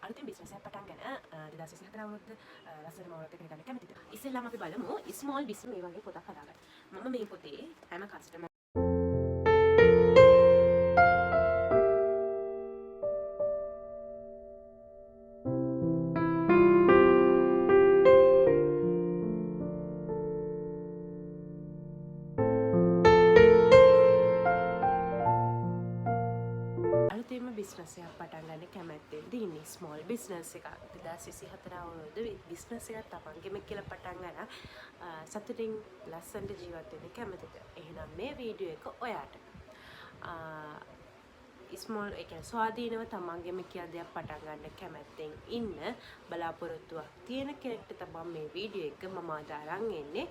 අලුතෙන් බිස්නස් එකක් පටන් ගන්න 2024 අවුරුද්ද ලස්සන මවලක් එක්ක ගන්න කැමතිද? ඉස්සෙල්ලාම අපි බලමු ස්මෝල් බිස්නස් මේ වගේ පොතක් හදාගන්න. මම මේ පොතේ හැම කස්ටමර් අලුතෙන්ම බිස්නස් එකක් පටන් ගන්න කැමැත්තෙන්ද ඉන්නේ ස්මෝල් බිස්නස් එකක් 2024 අවුරුද්දේ බිස්නස් එකක් තමන්ගෙම කියලා පටන් ගන්න සතුටින් ලස්සනට ජීවත් වෙන්න කැමතිද? එහෙනම් මේ වීඩියෝ එක ඔයාට ස්මෝල් එක ස්වාධීනව තමන්ගෙම කියලා දෙයක් පටන් ගන්න කැමැත්තෙන් ඉන්න බලාපොරොත්තුවක් තියෙන කෙනෙක්ට තමයි මේ වීඩියෝ එක මම අදාරන් එන්නේ.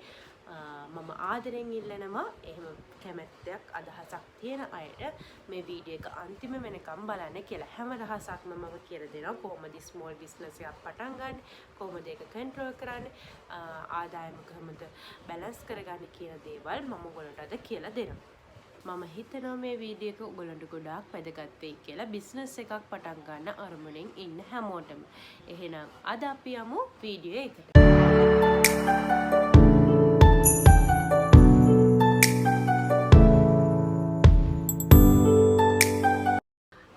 මම ආදරෙන් ඉල්ලනවා එහෙම කැමැත්තක් අදහසක් තියෙන අයට මේ වීඩියෝ එක අන්තිම වෙනකම් බලන්න කියලා. හැම දහසක්ම මම කියලා දෙනවා කොහොමද ස්මෝල් බිස්නස් එකක් පටන් ගන්න, කොහොමද ඒක කන්ට්‍රෝල් කරන්නේ, ආදායම කොහොමද බැලන්ස් කරගන්නේ කියන දේවල් මම ඔයගොල්ලන්ට අද කියලා දෙනවා. මම හිතනවා මේ වීඩියෝ එක ඔයගොල්ලන්ට ගොඩාක් වැදගත් වෙයි කියලා බිස්නස් එකක් පටන් ගන්න අරමුණෙන් ඉන්න හැමෝටම. එහෙනම් අද අපි යමු වීඩියෝ එකට.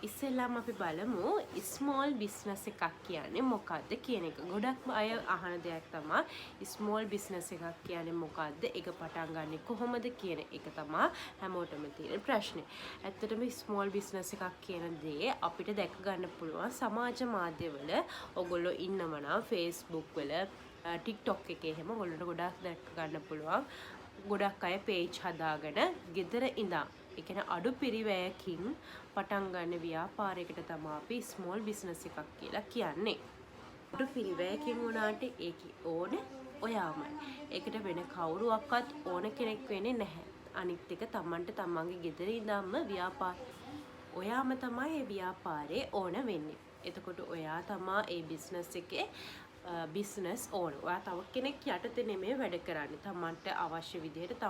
ඉස්සෙල්ලාම අපි බලමු ස්මෝල් බිස්නස් එකක් කියන්නේ මොකක්ද කියන එක. ගොඩක්ම අය අහන දෙයක් තමයි ස්මෝල් බිස්නස් එකක් කියන්නේ මොකක්ද? ඒක පටන් ගන්නේ කොහොමද කියන එක තමයි හැමෝටම තියෙන ප්‍රශ්නේ. ඇත්තටම ස්මෝල් බිස්නස් එකක් කියන දේ අපිට දැක ගන්න පුළුවන් සමාජ මාධ්‍යවල. ඔයගොල්ලෝ ඉන්නව නම් Facebook වල, TikTok එකේ එහෙම ඔයගොල්ලන්ට ගොඩක් දැක ගන්න පුළුවන්. ගොඩක් අය page හදාගෙන ගෙදර ඉඳන් ඒ කියන්නේ අඩු පිරිවැයකින් පටන් ගන්න ව්‍යාපාරයකට තමයි අපි ස්මෝල් බිස්නස් එකක් කියලා කියන්නේ. අඩු පිරිවැයකින් වුණාට ඒක ඕනේ ඔයාමයි. ඒකට වෙන කවුරුවක්වත් ඕන කෙනෙක් වෙන්නේ නැහැ. අනිත් එක තමන්ට තමන්ගේ ගෙදර ඉඳන්ම ඔයාම තමයි මේ ව්‍යාපාරේ ඕන වෙන්නේ. එතකොට ඔයා තමයි මේ බිස්නස් එකේ බිස්නස් ඕන. ඔයා තව කෙනෙක් යටතේ නෙමෙයි වැඩ කරන්නේ. තමන්ට අවශ්‍ය විදිහට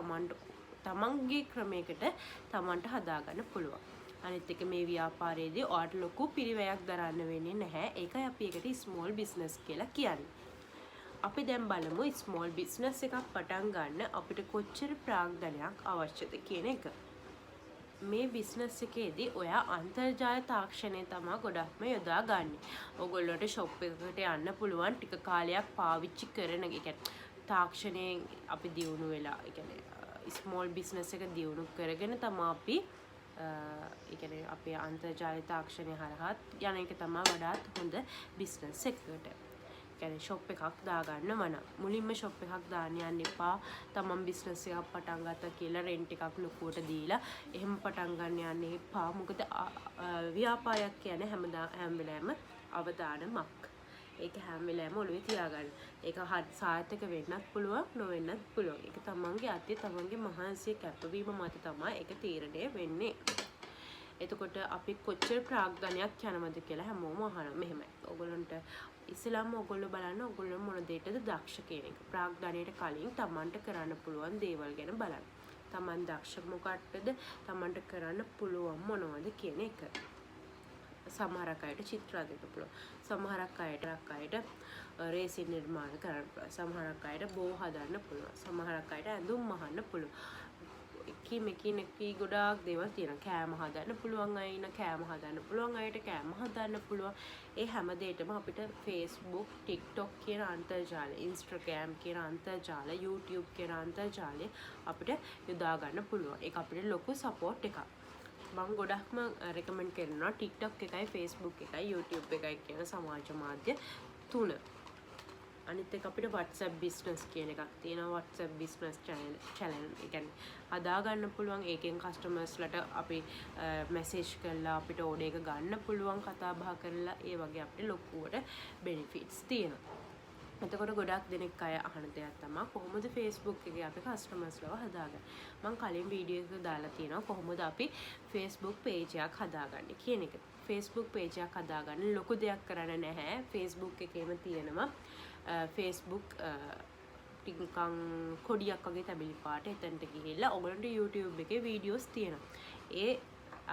තමන්ගේ ක්‍රමයකට තමන්ට හදාගන්න පුළුවන්. අනිත් එක මේ ව්‍යාපාරයේදී ඔයාට ලොකු පිරිවැයක් දරන්න වෙන්නේ නැහැ. ඒකයි අපි ඒකට ස්මෝල් බිස්නස් කියලා කියන්නේ. අපි දැන් බලමු ස්මෝල් බිස්නස් එකක් පටන් ගන්න අපිට කොච්චර ප්‍රාග්ධනයක් අවශ්‍යද කියන එක. මේ බිස්නස් එකේදී ඔයා අන්තර්ජාල තාක්ෂණය තමයි ගොඩක්ම යොදා ගන්න. ඔයගොල්ලෝට ෂොප් එකකට යන්න පුළුවන් ටික කාලයක් පාවිච්චි කරන. ඒ කියන්නේ තාක්ෂණයෙන් අපි දියුණු වෙලා, ඒ කියන්නේ ස්මෝල් බිස්නස් එක දියුණු කරගෙන තමයි අපි ඒ කියන්නේ අපේ අන්තර්ජාල තාක්ෂණය හරහා යන එක තමයි වඩාත් හොඳ බිස්නස් එකකට. ඒ කියන්නේ ෂොප් එකක් දාගන්නව නම් මුලින්ම ෂොප් එකක් දාන්න යන්න එපා. තමන් බිස්නස් එකක් පටන් ගත්තා කියලා රෙන්ට් එකක් ලොකුවට දීලා එහෙම පටන් ගන්න යන්න එපා. මොකද ව්‍යාපාරයක් කියන්නේ හැම වෙලාවෙම අවදානමක්. ඒක හැම වෙලාවෙම ඔළුවේ තියාගන්න. ඒක සාර්ථක වෙන්නත් පුළුවන්, නොවෙන්නත් පුළුවන්. ඒක තමන්ගේ අතේ තමන්ගේ මහන්සිය කැපවීම මත තමයි ඒක තීරණය වෙන්නේ. එතකොට අපි කොච්චර ප්‍රාග්ධනයක් යනවද කියලා හැමෝම අහනවා. මෙහෙමයි. ඔයගොල්ලන්ට ඉස්සෙල්ලාම ඔයගොල්ලෝ බලන්න ඔයගොල්ලෝ මොන දෙයකටද දක්ෂ කියන එක. ප්‍රාග්ධනයට කලින් තමන්ට කරන්න පුළුවන් දේවල් ගැන බලන්න. තමන් දක්ෂ මොකටද? තමන්ට කරන්න පුළුවන් මොනවද කියන එක. සමහරක් අයට චිත්‍ර අඳින්න පුළුවන්. සමහරක් අයට රේසින් නිර්මාණ කරන්න පුළුවන්. සමහරක් අයට බෝ හදන්න පුළුවන්. සමහරක් අයට ඇඳුම් මහන්න පුළුවන්. කී ගොඩාක් දේවල් තියෙනවා. කෑම හදන්න පුළුවන් අය ඉන්න, කෑම හදන්න පුළුවන් අයට කෑම හදන්න පුළුවන්. ඒ හැම දෙයකම අපිට Facebook, TikTok කියන අන්තර්ජාලය, Instagram කියන අන්තර්ජාලය, YouTube කියන අන්තර්ජාලය අපිට යොදා ගන්න පුළුවන්. ඒක අපිට ලොකු සපෝට් එකක්. මම ගොඩක්ම රෙකමන්ඩ් කරනවා TikTok එකයි, Facebook එකයි, YouTube එකයි කියන සමාජ මාධ්‍ය තුන. අනිත් එක අපිට WhatsApp business කියන එකක් තියෙනවා. WhatsApp business channel ඒ කියන්නේ හදා ගන්න පුළුවන්. ඒකෙන් කස්ටමර්ස්ලට අපි මැසේජ් කරලා අපිට ඕඩර් එක ගන්න පුළුවන්, කතා බහ කරලා. ඒ වගේ අපිට ලොකුවට බෙනිෆිට්ස් තියෙනවා. එතකොට ගොඩක් දෙනෙක් අය අහන දෙයක් තමයි කොහොමද Facebook එකේ අපි කස්ටමර්ස්ලව හදාගන්නේ. මම කලින් වීඩියෝ එකක දාලා තියෙනවා කොහොමද අපි Facebook page එකක් හදාගන්නේ කියන එක. Facebook page එකක් හදාගන්න ලොකු දෙයක් කරන්න නැහැ. Facebook එකේම තියෙනවා Facebook ටිකක් කොඩියක් වගේ තැබිලි පාට එතනට ගිහිල්ලා ඔයගලන්ට YouTube එකේ වීඩියෝස් තියෙනවා. ඒ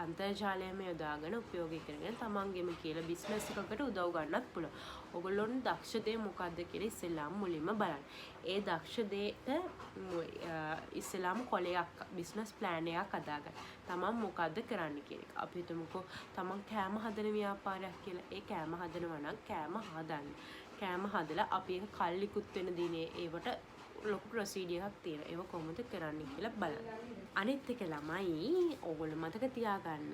අන්තර්ජාලයම යොදාගෙන උපයෝගී කරගෙන තමන්ගේම කියලා බිස්නස් එකකට උදව් ගන්නත් පුළුවන්. ඔයගොල්ලොන්ට දක්ෂ දේ මොකක්ද කියලා ඉස්සෙල්ලාම මුලින්ම බලන්න. ඒ දක්ෂ දේට ඉස්සෙල්ලාම කොලයක් බිස්නස් ප්ලෑන් එකක් හදාගන්න. තමන් මොකද්ද කරන්න කියන එක. අපි හිතමුකෝ තමන් කෑම හදන ව්‍යාපාරයක් කියලා. ඒ කෑම හදනවා නම් කෑම හදන්න. කෑම හදලා අපි ඒක කල්ලිකුත් වෙන දිනේ ඒවට ලොකු ප්‍රොසීඩියර් එකක් තියෙනවා. ඒක කොහොමද කරන්න කියලා බලන්න. අනිත් එක ළමයි ඕගොල්ලෝ මතක තියාගන්න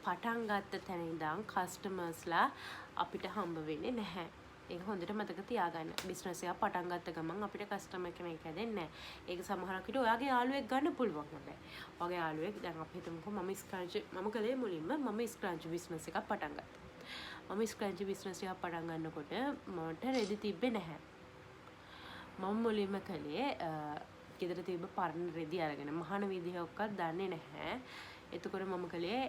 පටන් ගත්ත තැන ඉඳන් කස්ටමර්ස්ලා අපිට හම්බ වෙන්නේ නැහැ. ඒක හොඳට මතක තියාගන්න. බිස්නස් එක පටන් ගත්ත ගමන් අපිට කස්ටමර් කෙනෙක් හැදෙන්නේ නැහැ. ඒක සමහරක් විට ඔයාගේ යාළුවෙක් ගන්න පුළුවන් හැබැයි. ඔයාගේ යාළුවෙක් දැන් අපි හිතමුකෝ මම කලේ මුලින්ම මම ස්ක්‍රන්ච් බිස්නස් එකක් පටන් ගත්තා. මම ස්ක්‍රන්ච් බිස්නස් එකක් පටන් ගන්නකොට මට රෙදි තිබ්බේ නැහැ. මම මුලින්ම කලේ ගෙදර තිබ්බ පරණ රෙදි අරගෙන මහාන විදිහක්වත් දන්නේ නැහැ. එතකොට මම කලේ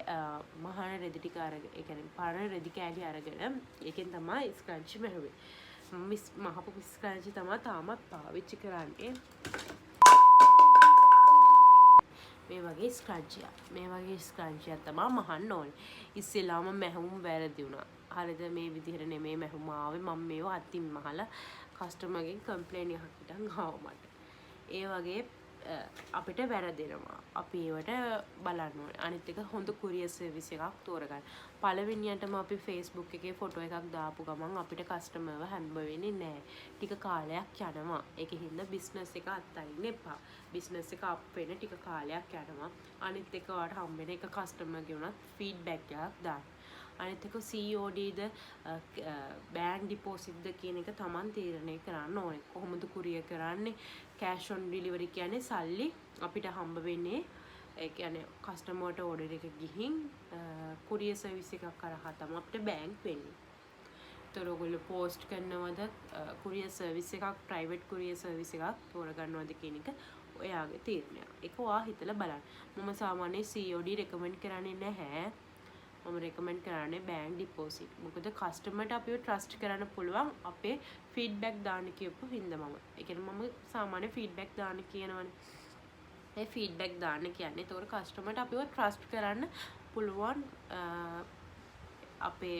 මහාන රෙදි ටික අරගෙන ඒ කියන්නේ පරණ රෙදි කෑලි අරගෙන ඒකෙන් තමයි ස්ක්‍රන්ච් මැහුවේ. මහපු ස්ක්‍රන්ච් තමයි තාමත් පාවිච්චි කරන්නේ. මේ වගේ ස්ක්‍රන්චියක්. මේ වගේ ස්ක්‍රන්චියක් තමයි මහන්න ඕනේ. ඉස්සෙල්ලාම මැහුම් වැරදි වුණා. හරිද මේ විදිහට නෙමෙයි මැහුම ආවේ. මම මේව අතින් මහලා කස්ටමර්ගෙන් කම්ප්ලේන් එකක් හිටන් ආවා මට. ඒ වගේ අපිට වැරදෙනවා. අපි ඒවට බලන්න ඕනේ. අනිත් එක හොඳ කුරියර් සර්විස් එකක් තෝරගන්න. පළවෙනියටම අපි Facebook එකේ ෆොටෝ එකක් දාපු ගමන් අපිට කස්ටමර්ව හම්බ වෙන්නේ නැහැ. ටික කාලයක් යනවා. ඒකෙන් හින්දා බිස්නස් එක අත්හරින්න එපා. බිස්නස් එක අප් වෙන ටික කාලයක් යනවා. අනිත් එක ඔයාලට හම්බ වෙන එක කස්ටමර්ගේ උනත් ෆීඩ්බැක් එකක් දාන්න. අනිත් එක CODද බෑන්ක් ඩිපොසිට්ද කියන එක Taman තීරණය කරන්න ඕනේ. කොහොමද කුරියර් කරන්නේ? කෑෂ් ඔන් ඩිලිවරි කියන්නේ සල්ලි අපිට හම්බ වෙන්නේ ඒ කියන්නේ කස්ටමර්ට ඕඩර් එක ගිහින් කුරියර් සර්විස් එකක් කරහා තමයි අපිට බෑන්ක් වෙන්නේ. ඒතර ඔයගොල්ලෝ පෝස්ට් කරනවද කුරියර් සර්විස් එකක් ප්‍රයිවට් කුරියර් සර්විස් එකක් තෝරගන්නවද කියන එක ඔයාගේ තීරණයක්. ඒක ඔයා හිතලා බලන්න. මම සාමාන්‍යයෙන් COD රෙකමන්ඩ් කරන්නේ නැහැ. මම රෙකමන්ඩ් කරන්නේ බෑන්ක් ඩිපොසිට්. මොකද කස්ටමර්ට අපිව ට්‍රස්ට් කරන්න පුළුවන් අපේ ෆීඩ්බැක් දාන්න කියපු හින්දා මම. ඒ කියන්නේ මම සාමාන්‍ය ෆීඩ්බැක් දාන්න කියනවනේ. ඒ ෆීඩ්බැක් දාන්න කියන්නේ ඒතකොට කස්ටමර්ට අපිව ට්‍රස්ට් කරන්න පුළුවන් අපේ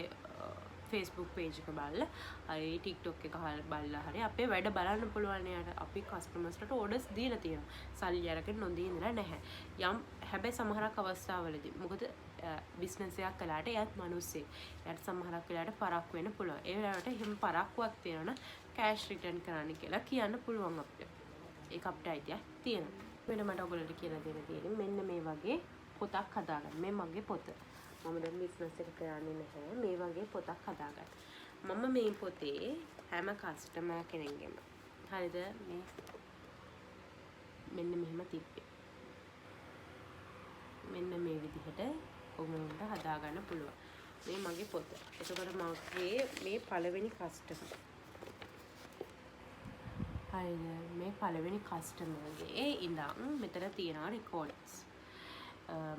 Facebook page එක බලලා හරි TikTok එක බලලා හරි අපේ වැඩ බලන්න පුළුවන් යාට. අපි කස්ටමර්ස්ට ඕඩර්ස් දීලා තියෙනවා. සල්ලි අරගෙන නොදී ඉඳලා නැහැ. යම් හැබැයි සමහරක් අවස්ථාවලදී මොකද බිස්නස් එකක් කළාට එයාත් මිනිස්සෙක්. එයාට සමහරක් වෙලාවට පරක් වෙන්න පුළුවන්. ඒ වෙලාවට එහෙම පරක්කුවක් තියෙනවා කෑෂ් රිටර්න් කරන්න කියලා කියන්න පුළුවන් අපිට. ඒක අපිට අයිතියක් තියෙනවා. වෙන මට ඔයගොල්ලන්ට කියලා දෙන්න තියෙන්නේ මෙන්න මේ වගේ පොතක් හදාගන්න. මේ මගේ පොත. මම දැන් බිස්නස් එක කරන්නේ නැහැ. මේ වගේ පොතක් හදාගන්න. මම මේ පොතේ හැම කස්ටමර් කෙනෙක්ගෙම හරිද මේ මෙන්න මෙහෙම තිබ්බේ. මෙන්න මේ විදිහට ඔයගොල්ලන්ට හදාගන්න පුළුවන්. මේ මගේ පොත. එතකොට මගේ මේ පළවෙනි කස්ටමර්. හරිද මේ පළවෙනි කස්ටමර්ගේ ඉඳන් මෙතන තියෙනවා රෙකෝඩ්ස්.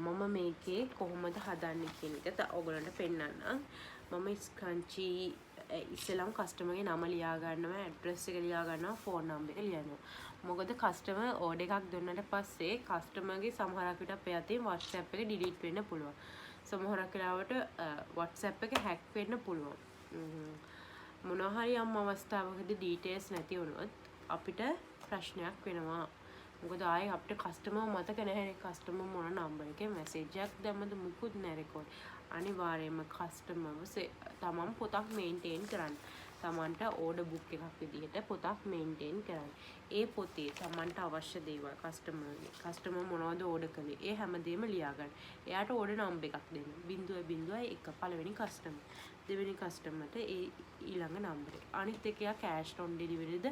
මම මේකේ කොහොමද හදන්නේ කියන එක ඔයගොල්ලන්ට පෙන්නන්නම්. මම ස්ක්‍රන්චි ඉස්සෙල්ලාම කස්ටමර්ගේ නම ලියා ගන්නවා, ඇඩ්‍රස් එක ලියා ගන්නවා, ෆෝන් නම්බර් එක ලියනවා. මොකද කස්ටමර් ඕඩර් එකක් දුන්නාට පස්සේ කස්ටමර්ගේ සමහරක් විට අපේ අතේ WhatsApp එක ඩිලීට් වෙන්න පුළුවන්. සමහරක් වෙලාවට WhatsApp එක හැක් වෙන්න පුළුවන්. මොනවා හරි යම් අවස්ථාවකදී ඩීටේල්ස් නැති වුණොත් අපිට ප්‍රශ්නයක් වෙනවා. මොකද ආයේ අපිට කස්ටමර් මතක නැහැ කස්ටමර් මොන නම්බර් එකේ මැසේජ් එකක් දැම්මද මුකුත් නැහැ රෙකෝඩ්. අනිවාර්යයෙන්ම කස්ටමර්ව තමන් පොතක් මේන්ටේන් කරන්න. තමන්ට ඕඩර් බුක් එකක් විදිහට පොතක් මේන්ටේන් කරන්න. ඒ පොතේ තමන්ට අවශ්‍ය දේවල් කස්ටමර් මොනවද ඕඩර් කළේ ඒ හැමදේම ලියා ගන්න. එයාට ඕඩර් නම්බර් එකක් දෙන්න. 0.01 පළවෙනි කස්ටමර්. දෙවෙනි කස්ටමර්ට ඒ ඊළඟ නම්බර එක. අනිත් එක යා කෑෂ් ඔන් ඩෙලිවරිද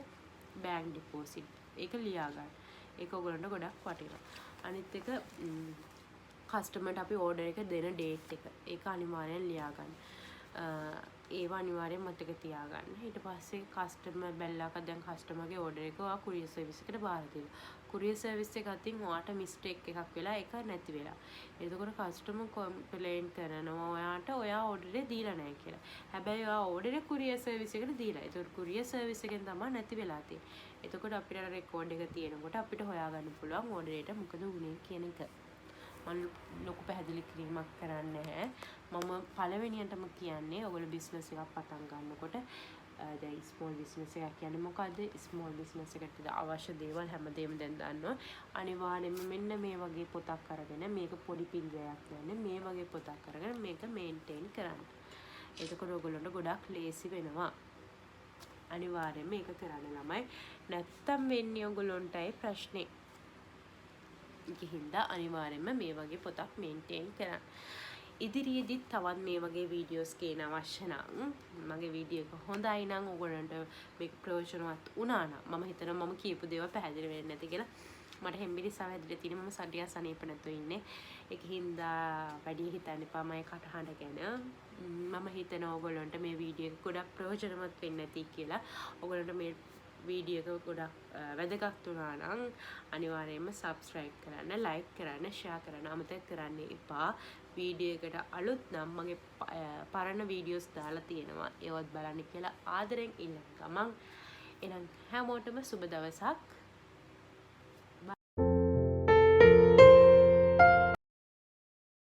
බෑන්ක් ඩිපොසිට්. ඒක ලියා ගන්න. ඒක ඔයගොල්ලන්ට ගොඩක් වටිනවා. අනිත් එක කස්ටමර්ට අපි ඕඩර් එක දෙන ඩේට් එක. ඒක අනිවාර්යෙන් ලියා ගන්න. ඒවා අනිවාර්යෙන් මතක තියාගන්න. ඊට පස්සේ කස්ටමර් බැලලාක දැන් කස්ටමර්ගේ ඕඩර් එක ඔයා කුරියර් සර්විස් එකට බාර දෙනවා. කුරියර් සර්විස් එක අතින් ඔයාට මිස්ටේක් එකක් වෙලා ඒක නැති වෙලා. එතකොට කස්ටමර් කම්ප්ලේන්ට් කරනවා ඔයාට ඔයා ඕඩර් එක දීලා නැහැ කියලා. හැබැයි ඔයා ඕඩර් එක කුරියර් සර්විස් එකට දීලා. ඒතකොට කුරියර් සර්විස් එකෙන් තමයි නැති වෙලා තියෙන්නේ. එතකොට අපිට රෙකෝඩ් එක තියෙනකොට අපිට හොයාගන්න පුළුවන් ඕඩර් එකට මොකද වුනේ කියන එක. මම ලොකු පැහැදිලි කිරීමක් කරන්නේ නැහැ. මම පළවෙනියටම කියන්නේ ඔයගොල්ලෝ බිස්නස් එකක් පටන් ගන්නකොට දැන් ස්මෝල් බිස්නස් එකක් කියන්නේ මොකද්ද? ස්මෝල් බිස්නස් එකට අවශ්‍ය දේවල් හැමදේම දැන් දන්නවා. අනිවාර්යයෙන්ම මෙන්න මේ වගේ පොතක් අරගෙන මේක පොඩි පිළිවෙලක් නෑනේ. මේ වගේ පොතක් අරගෙන මේක මේන්ටේන් කරන්න. එතකොට ඔයගොල්ලන්ට ගොඩක් ලේසි වෙනවා. අනිවාර්යයෙන්ම මේක කරන්න ළමයි. නැත්තම් වෙන්නේ ඔයගොල්ලන්ටයි ප්‍රශ්නේ. ගිහින්දා අනිවාර්යයෙන්ම මේ වගේ පොතක් මේන්ටේන් කරන්න. ඉදිරියේදී තවත් මේ වගේ වීඩියෝස් ගේන අවශ්‍ය නම් මගේ වීඩියෝ එක හොඳයි නම් ඔයගොල්ලන්ට මේක ප්‍රයෝජනවත් වුණා නම් මම හිතනවා මම කියපු දේවල් පැහැදිලි වෙන්නේ නැති කියලා. මට හෙම්බිරිස්සාව හැදිලා තියෙන මම සඩියා සනීප නැතුව ඉන්නේ. ඒකින්ද වැඩි හිතන්න එපා මම කටහඬ ගැන. මම හිතනවා ඔයගොල්ලන්ට මේ වීඩියෝ එක ගොඩක් ප්‍රයෝජනවත් වෙන්න ඇති කියලා. ඔයගොල්ලන්ට මේ වීඩියෝ එක ගොඩක් වැදගත් වුණා නම් අනිවාර්යයෙන්ම subscribe කරන්න, like කරන්න, share කරන්න අමතක කරන්න එපා. වීඩියෝ එකට අලුත් නම් මගේ පරණ වීඩියෝස් දාලා තියෙනවා. ඒවත් බලන්න කියලා ආදරෙන් ඉල්ලන ගමන් එහෙනම් හැමෝටම සුබ දවසක්.